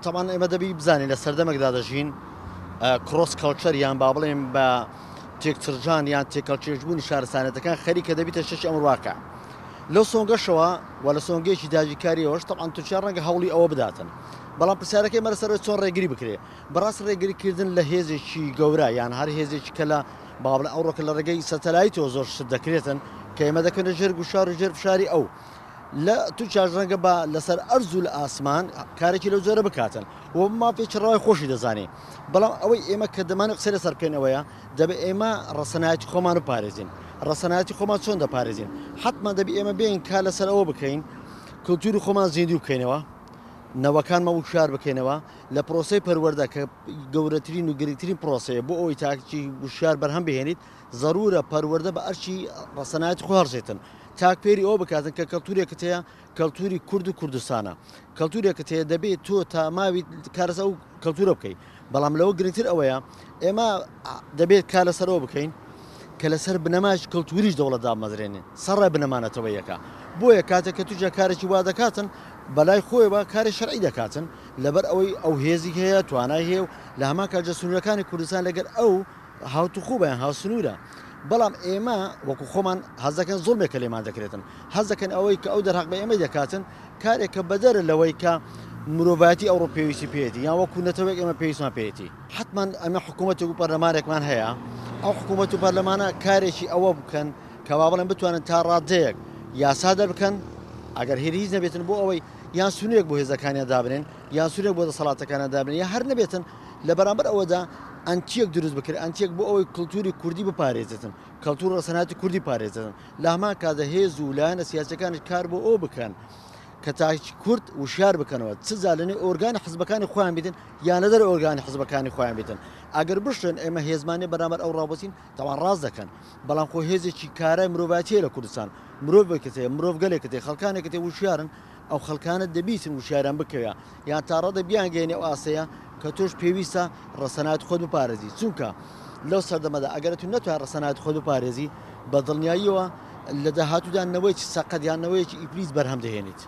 طبعا ئێمە دەبی بزانین لە سەردەمێکدا دەژین کرۆس کەڵچەر یان با بڵێم بە تێکچرجان یان تێکەڵچێژبوونی شارستانەتەکان خەریکە دەبیتە شەشی ئەمڕواکە لەو سۆنگەشەوە و لە سۆنگێکی داگیرکاریەوەش تەعاان تووشار ڕەنگە هەوڵی ئەوە بداتن بەڵام پرسیارەکەی مەرەسەر چۆن ڕێگری بکرێ بەڕاست ڕێگریکردن لە هێزێکی گەورە یان هەر هێزێکی کە لە باڵە ئەوڕۆکە لە ڕێگەی سەتەلایتەوە زۆر شت دەکرێتن کە ئێمە دەکەنە ژێر گوشار و ژێر فشاری ئەو لە تو چاژڕەنگە بە لەسەر ئەرز و لە ئاسمان کارێکی لەو جۆرە بکاتن و مافێکی ڕاوی خۆشی دەزانێ بەڵام ئەوەی ئێمە کە دەمانە قسە لەسەر بکەینەوەیە دەبێت ئێمە ڕەسەنایەتی خۆمان و پارێزین ڕەسەنایەتی خۆمان چۆن دەپارێزین حتمما دەبی ئێمە بێین کا لەسەر ئەوە بکەین کەلتوری خۆمان زیندوو بکەینەوە نەوەکانمە وشار بکەینەوە لە پرۆسی پەروەردە کە گەورەترین و گرنگترین پرۆسەیە بۆ ئەوی تاکی وشار بەرهەم بهێنیت ضرورە پەروەردە بە ئەرچی ڕەسەنایەتی خۆ هەڵژێتن تاکپێری ئەوە بکاتن کە کەلتورێکت هەیە کەلتوری کورد و کوردستانە کەلتورێکت هەیە دەبێت تۆ تا ماوی کارەسە ئەو کەلتورە بکەیت بەڵام لەوە گرنگتر ئەوەیە ئێمە دەبێت کا لەسەرەوە بکەین کە لەسەر بنەماش کەلتوریش دەوڵەت دامەزرێنێ سەرڕای بنەمانەتەوە یەکە بۆیە کاتێک کە توجە کارێکی وا دەکاتن بەلای خۆیەوە کاری شەرعی دەکاتن لەبەر ئەوەی ئەو هێزی هەیە توانای هەیە و لە هەمان کاتژە سنوورەکانی کوردستان لەگەر ئەو هاوتوخوبیان هاوسنوورە بەڵام ئێمە وەکو خۆمان حەزەکەن زۆڵمێکە لێمان دەکرێتن حەزەکەن ئەوەی کە ئەو دەرحق بە ئێمە دەکاتن کارێکە بەدەرە لەوەی کە مرۆڤاتی ئەوڕۆ پێویستی پێێتی یان وەکو نەتەوەیەک ئێمە پێویستمان پێێتی حتمما ئەمە حکوومەتێک و پەرلەمانێکمان هەیە ئەو حکوومەت و پەرلەمانە کارێکی ئەوە بکەن کە وا بڵێن بتوانن تا ڕادەیەک یاسا دەربکەن ئەگەر هێریز نەبێتن بۆ ئەوەی یان سونوێک بۆ هێزەکانیان دابنێن یان سونێک بۆ دەسەڵاتەکانە دابنێن یا هەر نەبێتن لە بەرامبەر ئەوەدا ئەنتیەک دروست بکرێت ئەنتیەک بۆ ئەوەی کەلتوری کوردی بپارێزێتن کەلتور ڕەسەناتی کوردی پارێزێتن لە هەمان کاتە هێز و لایەنە سیاسەکانی کار بۆ ئەو بکەن کە تاکی کورد وشار بکەنەوە چزا لەنێ ئۆرگانی حزبەکانی خۆیان بیتن یان لەدەر ئۆرگانی حزبەکانی خۆیان بیتن ئەگەر بشتن ئێمە هێزمانی بەرامبەر ئەو ڕابەتین تاوان ڕاست دەکەن بەڵام خۆ هێزێکی کارای مرۆڤاتیە لە کوردستان مرۆڤێکت هەیە مرۆڤ گەلێکت هەیە خەڵکانێکت هەیە وشیارن ئەو خەڵکانت دەبیتن وشیاران بکەوە یان تا ڕەدە بیانگەێنێ ئەو ئاسەیە کە تۆش پێویستە ڕەسەنایەتی خۆت بپارێزی چونکە لەو سەردەمەدا ئەگەر تو نەتوان ڕەسەنایەتی خۆت بپارێزی بە دڵنیاییەوە لە داهاتوودا نەوەیەکی سەقەت یان نەوەیەکی ئیبلیس بەرهەم دەهێنیت